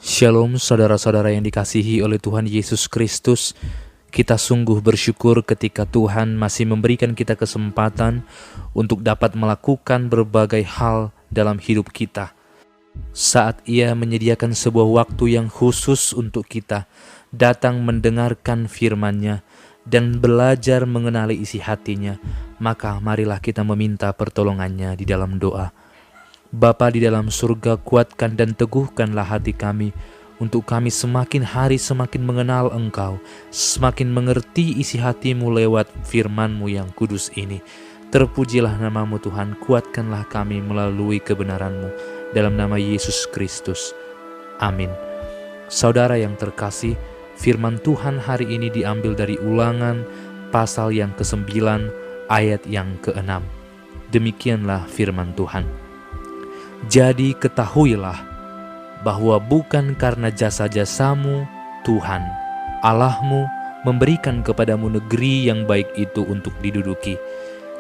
Shalom saudara-saudara yang dikasihi oleh Tuhan Yesus Kristus. Kita sungguh bersyukur ketika Tuhan masih memberikan kita kesempatan untuk dapat melakukan berbagai hal dalam hidup kita. Saat Ia menyediakan sebuah waktu yang khusus untuk kita datang mendengarkan firman-Nya dan belajar mengenali isi hatinya, maka marilah kita meminta pertolongannya di dalam doa. Bapa di dalam surga, kuatkan dan teguhkanlah hati kami, untuk kami semakin hari semakin mengenal Engkau, semakin mengerti isi hati-Mu lewat firman-Mu yang kudus ini. Terpujilah nama-Mu Tuhan, kuatkanlah kami melalui kebenaran-Mu, dalam nama Yesus Kristus. Amin. Saudara yang terkasih, firman Tuhan hari ini diambil dari Ulangan pasal yang ke-9 ayat yang ke-6. Demikianlah firman Tuhan. Jadi ketahuilah bahwa bukan karena jasa-jasamu Tuhan Allahmu memberikan kepadamu negeri yang baik itu untuk diduduki.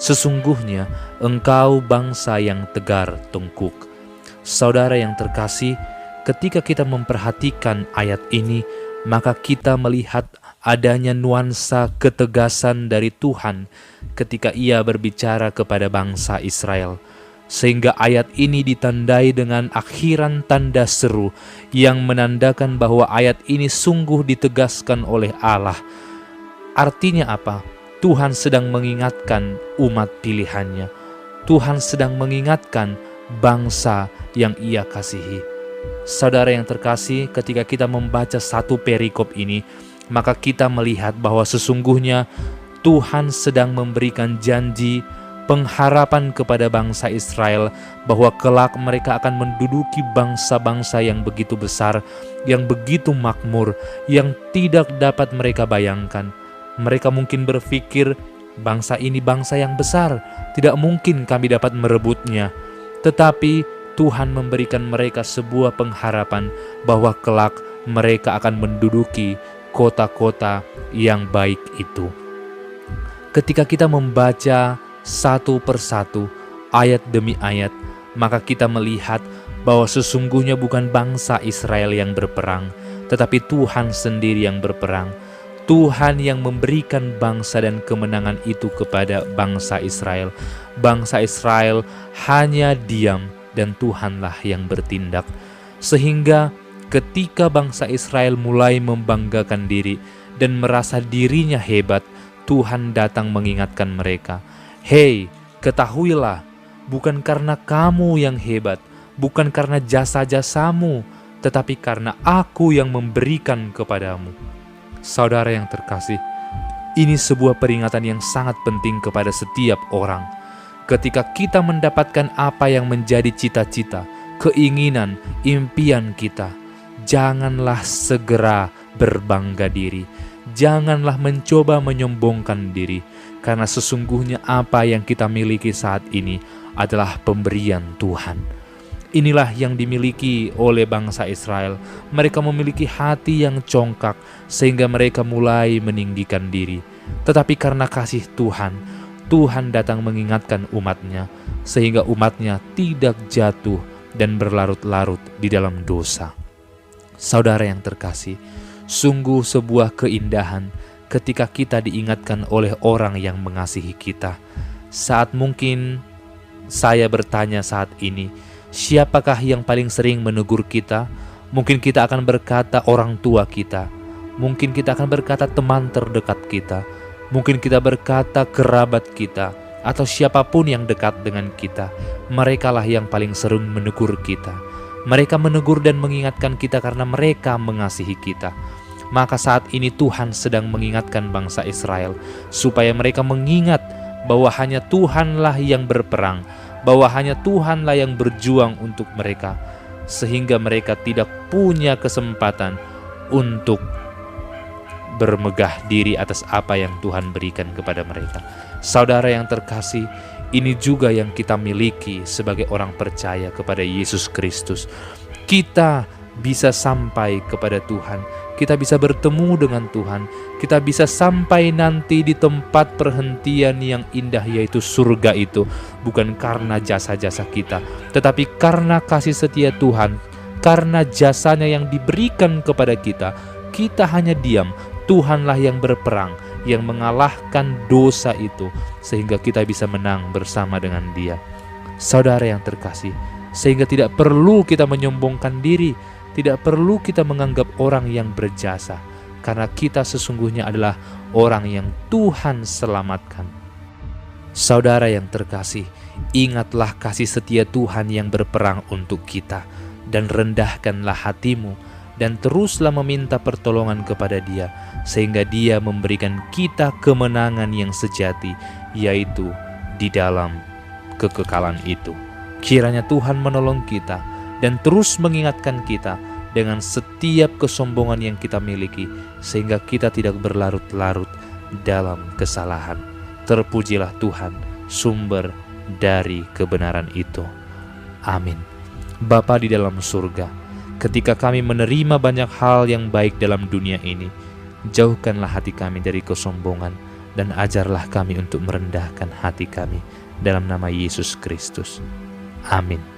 Sesungguhnya engkau bangsa yang tegar tengkuk. Saudara yang terkasih, ketika kita memperhatikan ayat ini, maka kita melihat adanya nuansa ketegasan dari Tuhan ketika Ia berbicara kepada bangsa Israel. Sehingga ayat ini ditandai dengan akhiran tanda seru yang menandakan bahwa ayat ini sungguh ditegaskan oleh Allah. Artinya apa? Tuhan sedang mengingatkan umat pilihannya. Tuhan sedang mengingatkan bangsa yang Ia kasihi. Saudara yang terkasih, ketika kita membaca satu perikop ini, maka kita melihat bahwa sesungguhnya Tuhan sedang memberikan janji pengharapan kepada bangsa Israel bahwa kelak mereka akan menduduki bangsa-bangsa yang begitu besar, yang begitu makmur, yang tidak dapat mereka bayangkan. Mereka mungkin berpikir, bangsa ini bangsa yang besar, tidak mungkin kami dapat merebutnya. Tetapi Tuhan memberikan mereka sebuah pengharapan bahwa kelak mereka akan menduduki kota-kota yang baik itu. Ketika kita membaca satu persatu, ayat demi ayat, maka kita melihat bahwa sesungguhnya bukan bangsa Israel yang berperang, tetapi Tuhan sendiri yang berperang. Tuhan yang memberikan bangsa dan kemenangan itu kepada bangsa Israel. Bangsa Israel hanya diam dan Tuhanlah yang bertindak. Sehingga ketika bangsa Israel mulai membanggakan diri dan merasa dirinya hebat, Tuhan datang mengingatkan mereka. Hei, ketahuilah, bukan karena kamu yang hebat, bukan karena jasa-jasamu, tetapi karena Aku yang memberikan kepadamu. Saudara yang terkasih, ini sebuah peringatan yang sangat penting kepada setiap orang. Ketika kita mendapatkan apa yang menjadi cita-cita, keinginan, impian kita, janganlah segera berbangga diri. Janganlah mencoba menyombongkan diri, karena sesungguhnya apa yang kita miliki saat ini adalah pemberian Tuhan. Inilah yang dimiliki oleh bangsa Israel. Mereka memiliki hati yang congkak sehingga mereka mulai meninggikan diri. Tetapi karena kasih Tuhan, Tuhan datang mengingatkan umatnya sehingga umatnya tidak jatuh dan berlarut-larut di dalam dosa. Saudara yang terkasih, sungguh sebuah keindahan ketika kita diingatkan oleh orang yang mengasihi kita. Saat mungkin saya bertanya saat ini, siapakah yang paling sering menegur kita? Mungkin kita akan berkata orang tua kita. Mungkin kita akan berkata teman terdekat kita. Mungkin kita berkata kerabat kita atau siapapun yang dekat dengan kita. Merekalah yang paling sering menegur kita. Mereka menegur dan mengingatkan kita karena mereka mengasihi kita. Maka saat ini Tuhan sedang mengingatkan bangsa Israel supaya mereka mengingat bahwa hanya Tuhanlah yang berperang, bahwa hanya Tuhanlah yang berjuang untuk mereka, sehingga mereka tidak punya kesempatan untuk bermegah diri atas apa yang Tuhan berikan kepada mereka. Saudara yang terkasih, ini juga yang kita miliki sebagai orang percaya kepada Yesus Kristus. Kita bisa sampai kepada Tuhan, kita bisa bertemu dengan Tuhan, kita bisa sampai nanti di tempat perhentian yang indah yaitu surga itu, bukan karena jasa-jasa kita, tetapi karena kasih setia Tuhan, karena jasanya yang diberikan kepada kita, kita hanya diam. Tuhanlah yang berperang, yang mengalahkan dosa itu, sehingga kita bisa menang bersama dengan Dia. Saudara yang terkasih, sehingga tidak perlu kita menyombongkan diri, tidak perlu kita menganggap orang yang berjasa, karena kita sesungguhnya adalah orang yang Tuhan selamatkan. Saudara yang terkasih, ingatlah kasih setia Tuhan yang berperang untuk kita, dan rendahkanlah hatimu, dan teruslah meminta pertolongan kepada Dia, sehingga Dia memberikan kita kemenangan yang sejati, yaitu di dalam kekekalan itu. Kiranya Tuhan menolong kita dan terus mengingatkan kita dengan setiap kesombongan yang kita miliki, sehingga kita tidak berlarut-larut dalam kesalahan. Terpujilah Tuhan, sumber dari kebenaran itu. Amin. Bapa di dalam surga, ketika kami menerima banyak hal yang baik dalam dunia ini, jauhkanlah hati kami dari kesombongan dan ajarlah kami untuk merendahkan hati kami dalam nama Yesus Kristus. Amin.